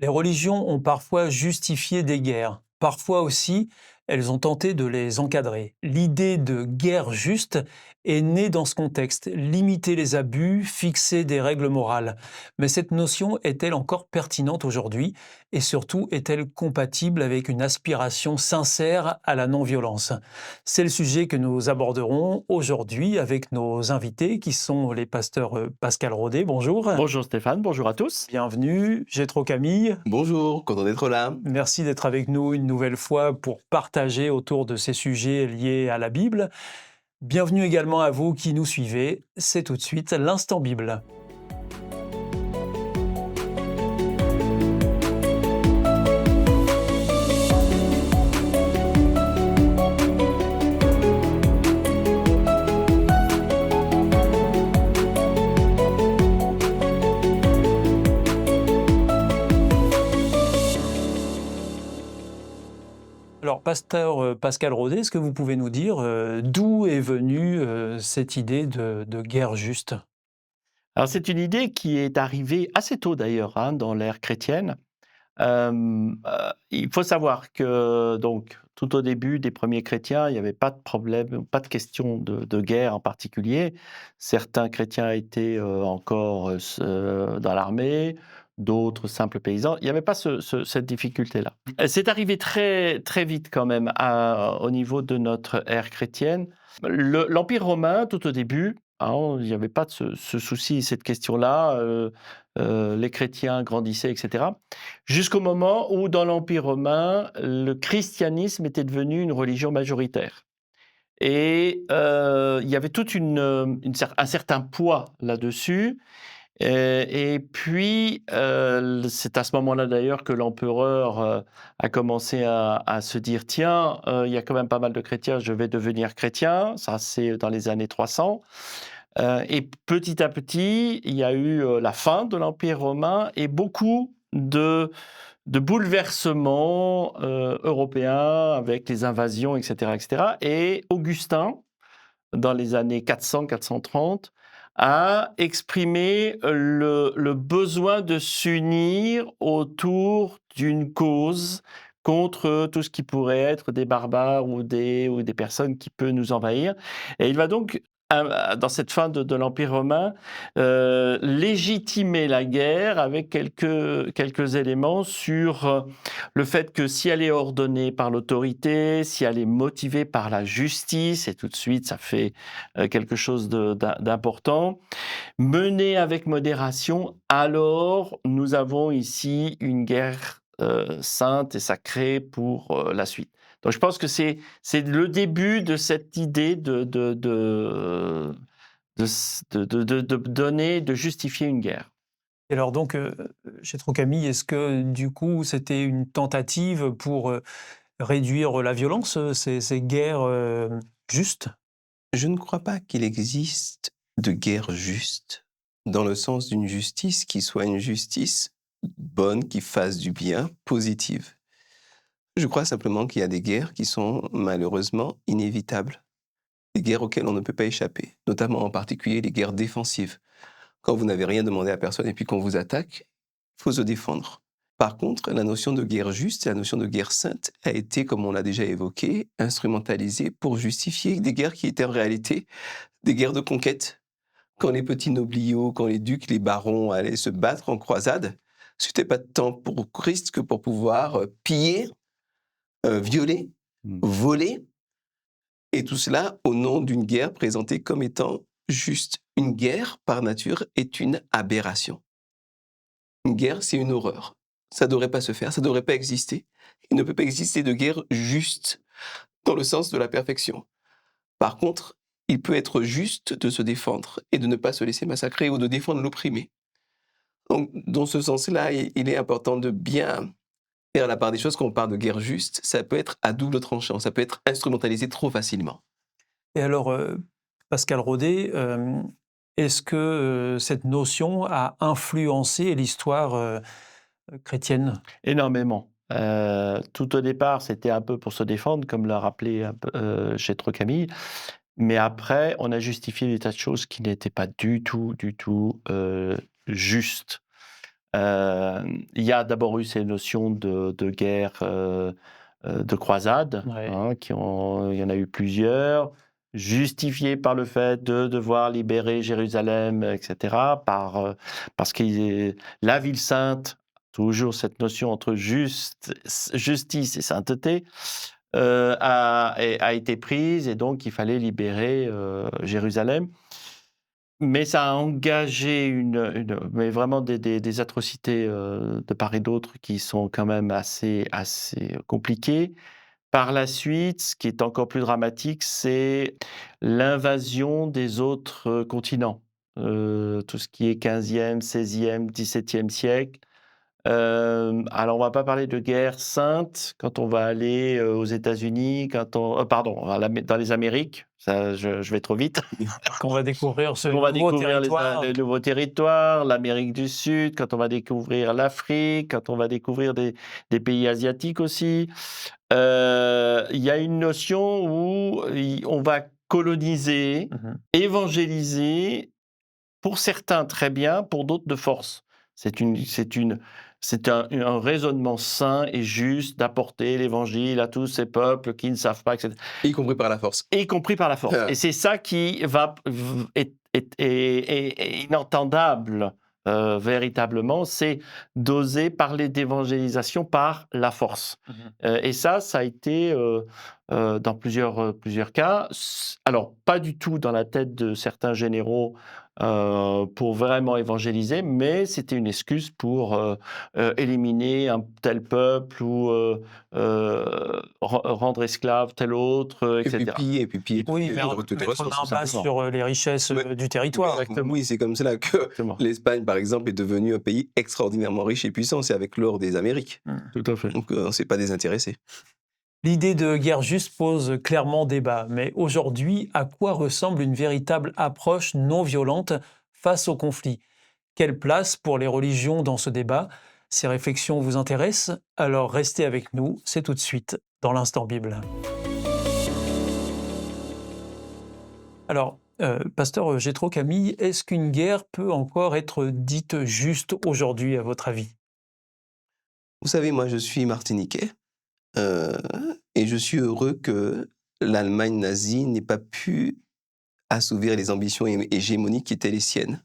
Les religions ont parfois justifié des guerres, parfois aussi elles ont tenté de les encadrer. L'idée de guerre juste est née dans ce contexte, limiter les abus, fixer des règles morales. Mais cette notion est-elle encore pertinente aujourd'hui et surtout est-elle compatible avec une aspiration sincère à la non-violence? C'est le sujet que nous aborderons aujourd'hui avec nos invités qui sont les pasteurs Pascal Rodet, bonjour. Bonjour Stéphane, bonjour à tous. Bienvenue, Jétro Camille. Bonjour, content d'être là. Merci d'être avec nous une nouvelle fois pour partager autour de ces sujets liés à la Bible. Bienvenue également à vous qui nous suivez. C'est tout de suite l'Instant Bible. Alors, pasteur Pascal Rodet, est-ce que vous pouvez nous dire d'où est venue cette idée de guerre juste? Alors c'est une idée qui est arrivée assez tôt d'ailleurs dans l'ère chrétienne. Il faut savoir que donc tout au début des premiers chrétiens, il n'y avait pas de problème, pas de question de guerre en particulier. Certains chrétiens étaient encore dans l'armée, d'autres simples paysans. Il n'y avait pas cette difficulté-là. C'est arrivé très, très vite quand même au niveau de notre ère chrétienne. L'Empire romain, tout au début, il n'y avait pas de ce souci, cette question-là. Les chrétiens grandissaient, etc. Jusqu'au moment où, dans l'Empire romain, le christianisme était devenu une religion majoritaire. Et il y avait un certain poids là-dessus. Et puis, c'est à ce moment-là d'ailleurs que l'empereur a commencé à se dire, tiens, il y a quand même pas mal de chrétiens, je vais devenir chrétien. Ça, c'est dans les années 300. Et petit à petit, il y a eu la fin de l'Empire romain et beaucoup de bouleversements européens avec les invasions, etc., etc. Et Augustin, dans les années 400-430, a exprimé le besoin de s'unir autour d'une cause contre tout ce qui pourrait être des barbares ou des personnes qui peuvent nous envahir. Et il va donc, dans cette fin de l'Empire romain, légitimer la guerre avec quelques éléments sur le fait que si elle est ordonnée par l'autorité, si elle est motivée par la justice, et tout de suite ça fait quelque chose d'important, menée avec modération, alors nous avons ici une guerre sainte et sacrée pour la suite. Donc je pense que c'est le début de cette idée de donner, de justifier une guerre. Et alors donc, Jétro Camille, est-ce que du coup c'était une tentative pour réduire la violence, ces guerres justes? Je ne crois pas qu'il existe de guerre juste, dans le sens d'une justice qui soit une justice bonne, qui fasse du bien, positive. Je crois simplement qu'il y a des guerres qui sont malheureusement inévitables, des guerres auxquelles on ne peut pas échapper, notamment en particulier les guerres défensives. Quand vous n'avez rien demandé à personne et puis qu'on vous attaque, il faut se défendre. Par contre, la notion de guerre juste et la notion de guerre sainte a été, comme on l'a déjà évoqué, instrumentalisée pour justifier des guerres qui étaient en réalité des guerres de conquête. Quand les petits nobliaux, quand les ducs, les barons allaient se battre en croisade, ce n'était pas tant pour Christ que pour pouvoir piller, violer, voler, et tout cela au nom d'une guerre présentée comme étant juste. Une guerre, par nature, est une aberration. Une guerre, c'est une horreur. Ça ne devrait pas se faire, ça ne devrait pas exister. Il ne peut pas exister de guerre juste dans le sens de la perfection. Par contre, il peut être juste de se défendre et de ne pas se laisser massacrer ou de défendre l'opprimé. Donc, dans ce sens-là, il est important de bien faire la part des choses. Quand on parle de guerre juste, ça peut être à double tranchant, ça peut être instrumentalisé trop facilement. Et alors, Pascal Rodet, est-ce que cette notion a influencé l'histoire chrétienne? Énormément. Tout au départ, c'était un peu pour se défendre, comme l'a rappelé Jétro Camille. Mais après, on a justifié des tas de choses qui n'étaient pas du tout justes. Il y a d'abord eu ces notions de guerre, de croisade, Ouais. il y en a eu plusieurs, justifiées par le fait de devoir libérer Jérusalem, etc., parce que la ville sainte, toujours cette notion entre justice et sainteté, a été prise, et donc il fallait libérer Jérusalem. Mais ça a engagé mais vraiment des atrocités de part et d'autre qui sont quand même assez compliquées. Par la suite, ce qui est encore plus dramatique, c'est l'invasion des autres continents. Tout ce qui est 15e, 16e, 17e siècle. Alors, on va pas parler de guerre sainte quand on va aller aux États-Unis, pardon, dans les Amériques. Ça, je vais trop vite. Qu'on va découvrir ce On va nouveau découvrir territoire. les nouveaux territoires, l'Amérique du Sud, quand on va découvrir l'Afrique, quand on va découvrir des pays asiatiques aussi. Il y a une notion où on va coloniser, Mhm. évangéliser, pour certains très bien, pour d'autres de force. C'est un raisonnement sain et juste d'apporter l'évangile à tous ces peuples qui ne savent pas, etc. Y compris par la force. Y compris par la force. Et c'est ça qui est inentendable véritablement, c'est d'oser parler d'évangélisation par la force. Et ça a été dans plusieurs cas. Alors, pas du tout dans la tête de certains généraux pour vraiment évangéliser, mais c'était une excuse pour éliminer un tel peuple ou rendre esclave tel autre, Et puis etc. piller Oui, mais toutes les mettre ressources, un tout bas simplement. sur les richesses Mais- du territoire. Exactement. Oui, c'est comme cela que Exactement. l'Espagne, par exemple, est devenue un pays extraordinairement riche et puissant. C'est avec l'or des Amériques. Tout à fait. Donc, on ne s'est pas désintéressé. L'idée de guerre juste pose clairement débat, mais aujourd'hui, à quoi ressemble une véritable approche non violente face au conflit? Quelle place pour les religions dans ce débat? Ces réflexions vous intéressent? Alors restez avec nous, c'est tout de suite dans l'Instant Bible. Alors, pasteur Jétro Camille, est-ce qu'une guerre peut encore être dite juste aujourd'hui, à votre avis? Vous savez, moi, je suis martiniquais euh, et je suis heureux que l'Allemagne nazie n'ait pas pu assouvir les ambitions hégémoniques qui étaient les siennes.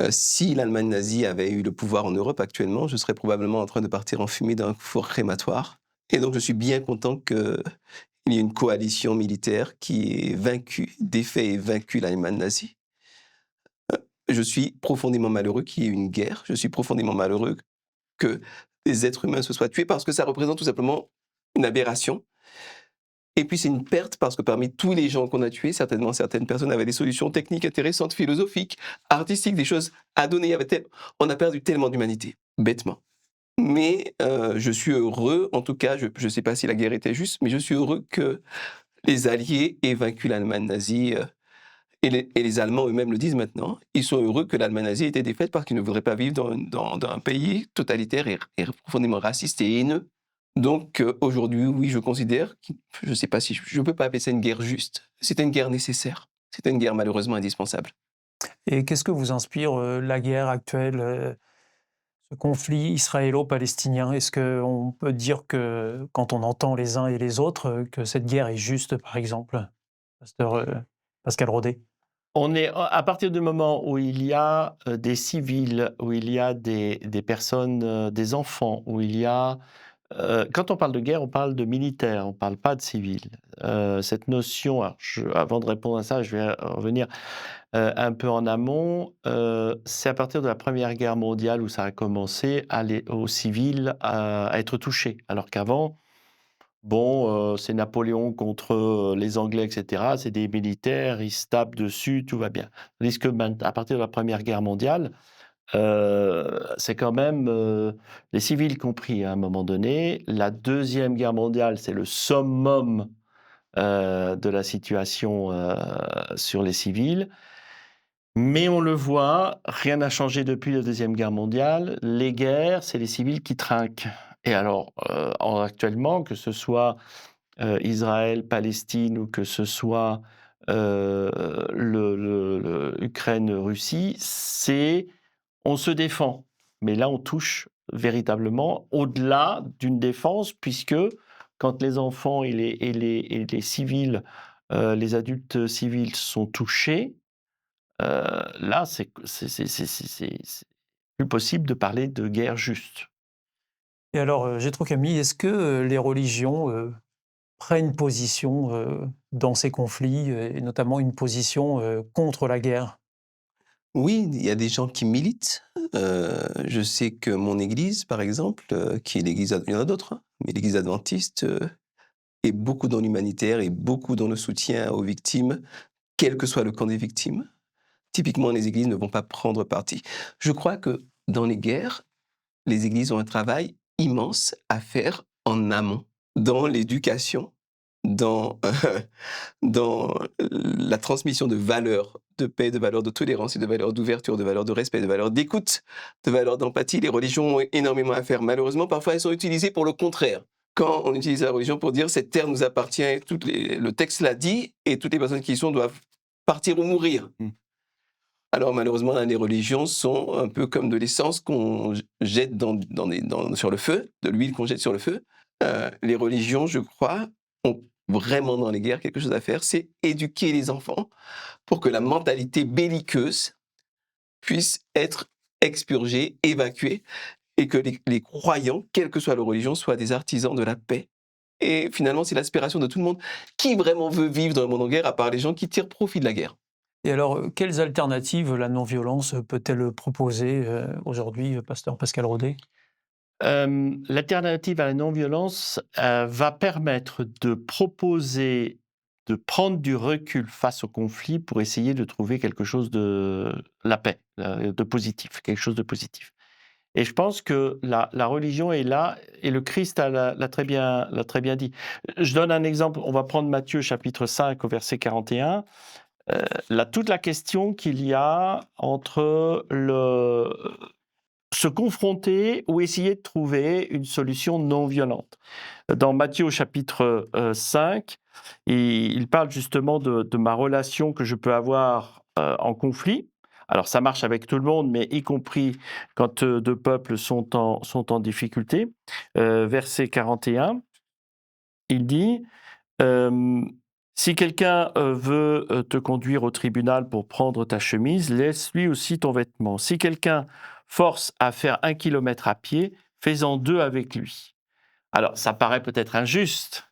Si l'Allemagne nazie avait eu le pouvoir en Europe actuellement, je serais probablement en train de partir en fumée d'un four crématoire. Et donc, je suis bien content qu'il y ait une coalition militaire qui ait vaincu, défait et vaincu l'Allemagne nazie. Je suis profondément malheureux qu'il y ait une guerre. Je suis profondément malheureux que des êtres humains se soient tués parce que ça représente tout simplement une aberration. Et puis c'est une perte parce que parmi tous les gens qu'on a tués, certainement certaines personnes avaient des solutions techniques intéressantes, philosophiques, artistiques, des choses à donner. On a perdu tellement d'humanité, bêtement. Mais je suis heureux, en tout cas, je ne sais pas si la guerre était juste, mais je suis heureux que les Alliés aient vaincu l'Allemagne nazie. Et les Allemands eux-mêmes le disent maintenant. Ils sont heureux que l'Allemagne nazie ait été défaite parce qu'ils ne voudraient pas vivre dans un pays totalitaire et profondément raciste et haineux. Donc aujourd'hui, oui, je considère, je ne sais pas si je ne peux pas appeler ça une guerre juste. C'était une guerre nécessaire. C'était une guerre malheureusement indispensable. Et qu'est-ce que vous inspire la guerre actuelle, ce conflit israélo-palestinien? Est-ce qu'on peut dire que, quand on entend les uns et les autres, que cette guerre est juste, par exemple, pasteur Pascal Rodet? On est à partir du moment où il y a des civils, où il y a des personnes, des enfants, où il y a quand on parle de guerre, on parle de militaires, on ne parle pas de civils. Cette notion, alors avant de répondre à ça, je vais revenir un peu en amont. C'est à partir de la Première Guerre mondiale où ça a commencé aux civils à être touchés, alors qu'avant, bon, c'est Napoléon contre les Anglais, etc. C'est des militaires, ils se tapent dessus, tout va bien. Tandis que à partir de la Première Guerre mondiale, c'est quand même les civils compris à un moment donné. La Deuxième Guerre mondiale, c'est le summum de la situation sur les civils. Mais on le voit, rien n'a changé depuis la Deuxième Guerre mondiale. Les guerres, c'est les civils qui trinquent. Et alors, actuellement, que ce soit Israël, Palestine, ou que ce soit Ukraine, Russie, on se défend. Mais là, on touche véritablement au-delà d'une défense, puisque quand les enfants et les civils, les adultes civils sont touchés, là, c'est plus possible de parler de guerre juste. Et alors, Jethro Camille, est-ce que les religions prennent position dans ces conflits, et notamment une position contre la guerre? Oui, il y a des gens qui militent. Je sais que mon église, par exemple, qui est il y en a d'autres, hein, mais l'église adventiste est beaucoup dans l'humanitaire et beaucoup dans le soutien aux victimes, quel que soit le camp des victimes. Typiquement, les églises ne vont pas prendre parti. Je crois que dans les guerres, les églises ont un travail immense à faire en amont, dans l'éducation, dans, dans la transmission de valeurs de paix, de valeurs de tolérance et de valeurs d'ouverture, de valeurs de respect, de valeurs d'écoute, de valeurs d'empathie. Les religions ont énormément à faire. Malheureusement, parfois, elles sont utilisées pour le contraire. Quand on utilise la religion pour dire cette terre nous appartient, le texte l'a dit, et toutes les personnes qui y sont doivent partir ou mourir. Alors malheureusement, les religions sont un peu comme de l'essence qu'on jette sur le feu, de l'huile qu'on jette sur le feu. Les religions, je crois, ont vraiment dans les guerres quelque chose à faire, c'est éduquer les enfants pour que la mentalité belliqueuse puisse être expurgée, évacuée, et que les croyants, quelle que soit leur religion, soient des artisans de la paix. Et finalement, c'est l'aspiration de tout le monde. Qui vraiment veut vivre dans un monde en guerre, à part les gens qui tirent profit de la guerre? Et alors, quelles alternatives la non-violence peut-elle proposer aujourd'hui, pasteur Pascal Rodet? L'alternative à la non-violence va permettre de proposer, de prendre du recul face au conflit pour essayer de trouver quelque chose de la paix, de positif, quelque chose de positif. Et je pense que la religion est là, et le Christ l'a très bien dit. Je donne un exemple, on va prendre Matthieu chapitre 5 au verset 41. Toute la question qu'il y a entre se confronter ou essayer de trouver une solution non violente. Dans Matthieu au chapitre 5, il parle justement de ma relation que je peux avoir en conflit. Alors ça marche avec tout le monde, mais y compris quand deux peuples sont en difficulté. Verset 41, il dit si quelqu'un veut te conduire au tribunal pour prendre ta chemise, laisse lui aussi ton vêtement. Si quelqu'un force à faire 1 kilomètre à pied, fais-en 2 avec lui. Alors, ça paraît peut-être injuste,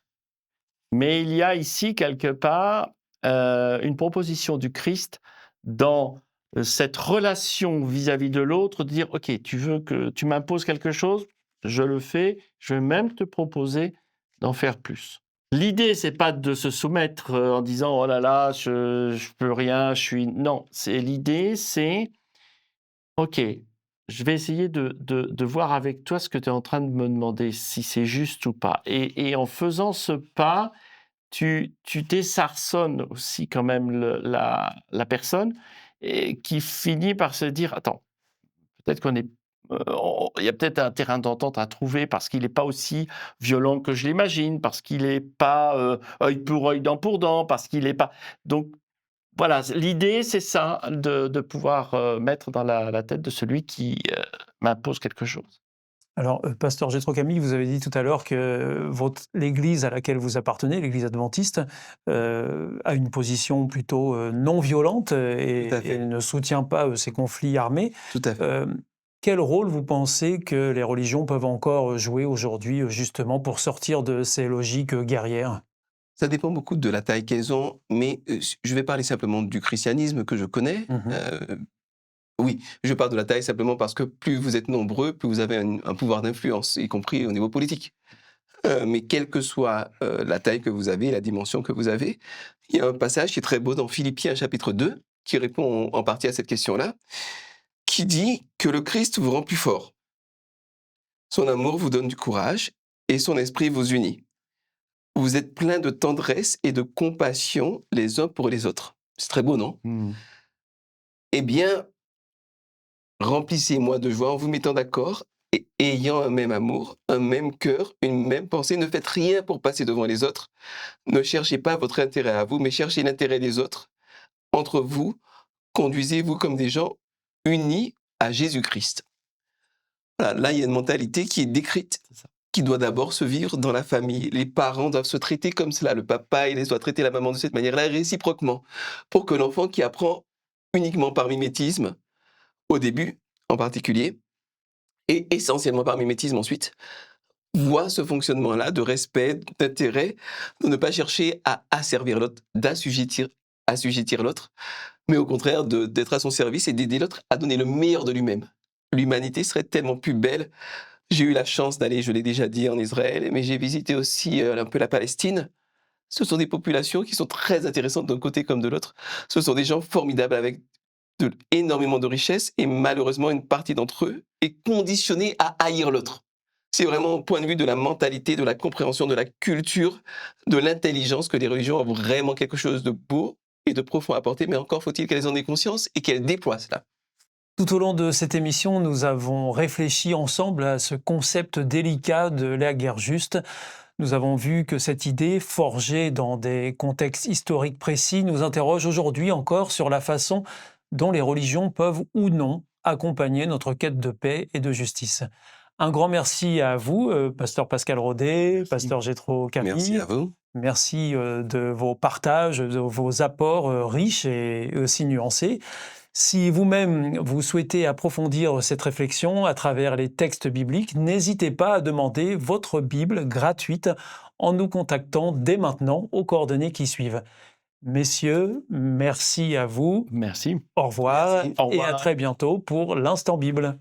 mais il y a ici quelque part une proposition du Christ dans cette relation vis-à-vis de l'autre, de dire « Ok, tu veux que tu m'imposes quelque chose, je le fais, je vais même te proposer d'en faire plus. » L'idée, c'est pas de se soumettre en disant « Oh là là, je peux rien, je suis… » Non, l'idée, c'est « Ok, je vais essayer de voir avec toi ce que tu es en train de me demander, si c'est juste ou pas. » Et en faisant ce pas, tu désarçonnes aussi quand même la personne, et qui finit par se dire « Attends, peut-être qu'on est… il y a peut-être un terrain d'entente à trouver parce qu'il n'est pas aussi violent que je l'imagine, parce qu'il n'est pas œil pour œil, dent pour dent, parce qu'il n'est pas… » Donc voilà, l'idée c'est ça, de pouvoir mettre dans la tête de celui qui m'impose quelque chose. Alors, pasteur Jethro Camille, vous avez dit tout à l'heure que l'église à laquelle vous appartenez, l'église adventiste, a une position plutôt non violente et, Tout à fait. et ne soutient pas ces conflits armés. Tout à fait. Quel rôle vous pensez que les religions peuvent encore jouer aujourd'hui, justement, pour sortir de ces logiques guerrières? Ça dépend beaucoup de la taille qu'elles ont, mais je vais parler simplement du christianisme que je connais. Mhm. Oui, je parle de la taille simplement parce que plus vous êtes nombreux, plus vous avez un pouvoir d'influence, y compris au niveau politique. Mais quelle que soit la taille que vous avez, la dimension que vous avez, il y a un passage qui est très beau dans Philippiens chapitre 2, qui répond en partie à cette question-là, qui dit que le Christ vous rend plus fort. Son amour vous donne du courage et son esprit vous unit. Vous êtes pleins de tendresse et de compassion les uns pour les autres. C'est très beau, non? Eh bien, remplissez-moi de joie en vous mettant d'accord et ayant un même amour, un même cœur, une même pensée. Ne faites rien pour passer devant les autres. Ne cherchez pas votre intérêt à vous, mais cherchez l'intérêt des autres. Entre vous, conduisez-vous comme des gens unis à Jésus-Christ. Voilà, là, il y a une mentalité qui est décrite, C'est ça. qui doit d'abord se vivre dans la famille. Les parents doivent se traiter comme cela. Le papa, il doit traiter la maman de cette manière-là, réciproquement, pour que l'enfant qui apprend uniquement par mimétisme, au début en particulier, et essentiellement par mimétisme ensuite, voit ce fonctionnement-là de respect, d'intérêt, de ne pas chercher à asservir l'autre, assujettir l'autre, mais au contraire d'être à son service et d'aider l'autre à donner le meilleur de lui-même. L'humanité serait tellement plus belle. J'ai eu la chance d'aller, je l'ai déjà dit, en Israël, mais j'ai visité aussi un peu la Palestine. Ce sont des populations qui sont très intéressantes d'un côté comme de l'autre. Ce sont des gens formidables avec énormément de richesses et malheureusement, une partie d'entre eux est conditionnée à haïr l'autre. C'est vraiment au point de vue de la mentalité, de la compréhension, de la culture, de l'intelligence que les religions ont vraiment quelque chose de beau et de profond à apporter, mais encore faut-il qu'elles en aient conscience et qu'elles déploient cela. Tout au long de cette émission, nous avons réfléchi ensemble à ce concept délicat de la guerre juste. Nous avons vu que cette idée, forgée dans des contextes historiques précis, nous interroge aujourd'hui encore sur la façon dont les religions peuvent ou non accompagner notre quête de paix et de justice. Un grand merci à vous, pasteur Pascal Rodet, pasteur Jétro Merci Camille. à vous. Merci de vos partages, de vos apports riches et aussi nuancés. Si vous-même vous souhaitez approfondir cette réflexion à travers les textes bibliques, n'hésitez pas à demander votre Bible gratuite en nous contactant dès maintenant aux coordonnées qui suivent. Messieurs, merci à vous, Merci. au revoir Merci. Au et à revoir. très bientôt pour l'Instant Bible.